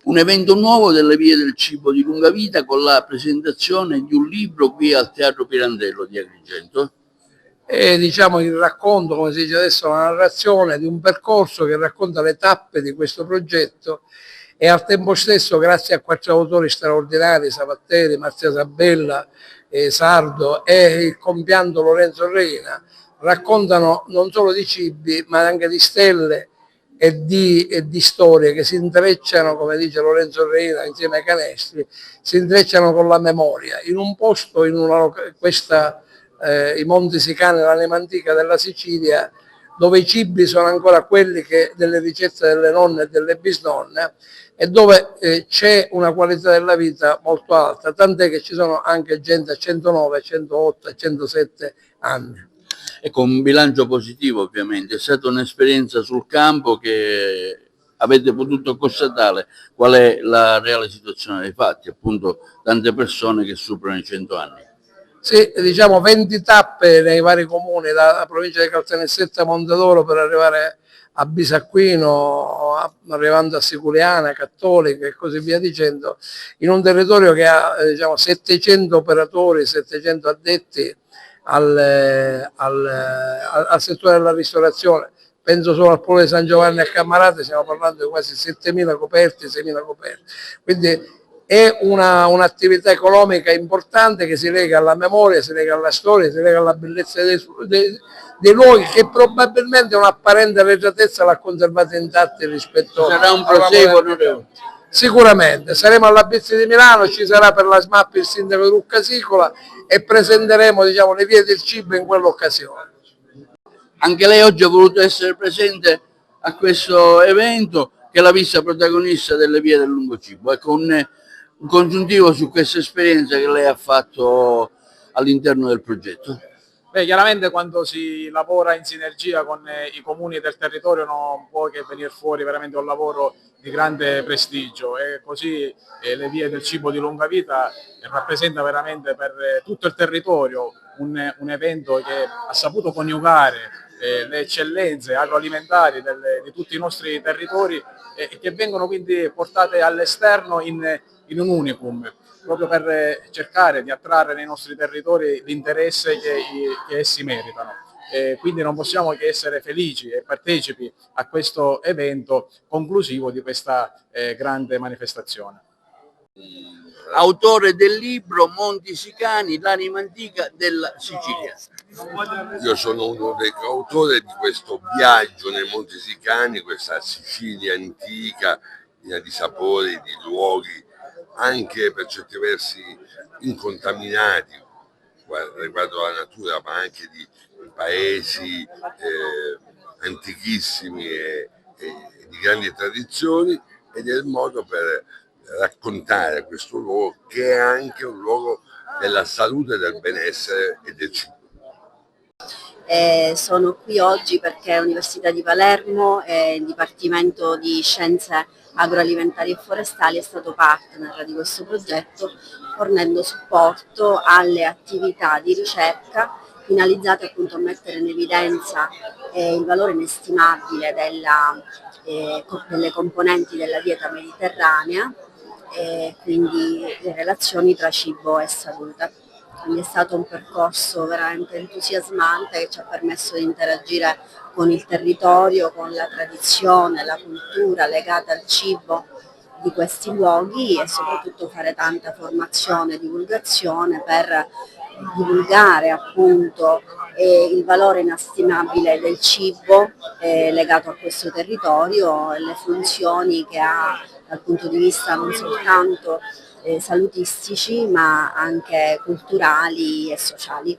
un evento nuovo delle Vie del Cibo di Lunga Vita con la presentazione di un libro qui al Teatro Pirandello di Agrigento. E diciamo il racconto, come si dice adesso, la narrazione di un percorso che racconta le tappe di questo progetto e al tempo stesso, grazie a 4 autori straordinari, Sabatteri, Marzia Sabella, Sardo e il compianto Lorenzo Reina, raccontano non solo di cibi ma anche di stelle e di storie che si intrecciano, come dice Lorenzo Reina, insieme ai canestri, si intrecciano con la memoria. In un posto, i Monti Sicani, l'anima antica della Sicilia, dove i cibi sono ancora quelli delle ricette delle nonne e delle bisnonne e dove c'è una qualità della vita molto alta, tant'è che ci sono anche gente a 109, 108 e 107 anni. E con un bilancio positivo ovviamente, è stata un'esperienza sul campo che avete potuto constatare qual è la reale situazione dei fatti, appunto tante persone che superano i 100 anni. Sì, diciamo 20 tappe nei vari comuni, dalla provincia di Caltanissetta a Mondadoro per arrivare a Bisacquino, arrivando a Siculiana, Cattolica e così via dicendo, in un territorio che ha 700 operatori, 700 addetti al settore della ristorazione. Penso solo al Polo di San Giovanni a Cammarate, stiamo parlando di quasi 7.000 coperti, 6.000 coperti. Quindi è un'attività economica importante che si lega alla memoria, si lega alla storia, si lega alla bellezza dei luoghi che probabilmente un'apparente arretratezza l'ha conservata intatti rispetto a... Sarà un proseguo, sicuramente. Saremo alla Bizzi di Milano, ci sarà per la SMAP il sindaco di Luccasicola e presenteremo le vie del cibo in quell'occasione. Anche lei oggi ha voluto essere presente a questo evento che l'ha vista protagonista delle vie del lungo cibo. Ecco, un congiuntivo su questa esperienza che lei ha fatto all'interno del progetto. Beh, chiaramente quando si lavora in sinergia con i comuni del territorio non può che venire fuori veramente un lavoro di grande prestigio e così le vie del cibo di lunga vita rappresenta veramente per tutto il territorio un evento che ha saputo coniugare le eccellenze agroalimentari di tutti i nostri territori e che vengono quindi portate all'esterno in un unicum, proprio per cercare di attrarre nei nostri territori l'interesse che essi meritano. Quindi non possiamo che essere felici e partecipi a questo evento conclusivo di questa grande manifestazione. Autore del libro Monti Sicani, l'anima antica della Sicilia. Io sono uno dei coautori di questo viaggio nei Monti Sicani, questa Sicilia antica, piena di sapori, di luoghi, anche per certi versi incontaminati riguardo alla natura, ma anche di paesi antichissimi e di grandi tradizioni, ed è il modo per raccontare questo luogo che è anche un luogo della salute, del benessere e del cibo. Sono qui oggi perché l'Università di Palermo e il Dipartimento di Scienze Agroalimentari e Forestali è stato partner di questo progetto, fornendo supporto alle attività di ricerca finalizzate appunto a mettere in evidenza il valore inestimabile delle componenti della dieta mediterranea e quindi le relazioni tra cibo e salute. Quindi è stato un percorso veramente entusiasmante che ci ha permesso di interagire con il territorio, con la tradizione, la cultura legata al cibo di questi luoghi e soprattutto fare tanta formazione e divulgazione per divulgare appunto il valore inestimabile del cibo legato a questo territorio e le funzioni che ha dal punto di vista non soltanto salutistici ma anche culturali e sociali.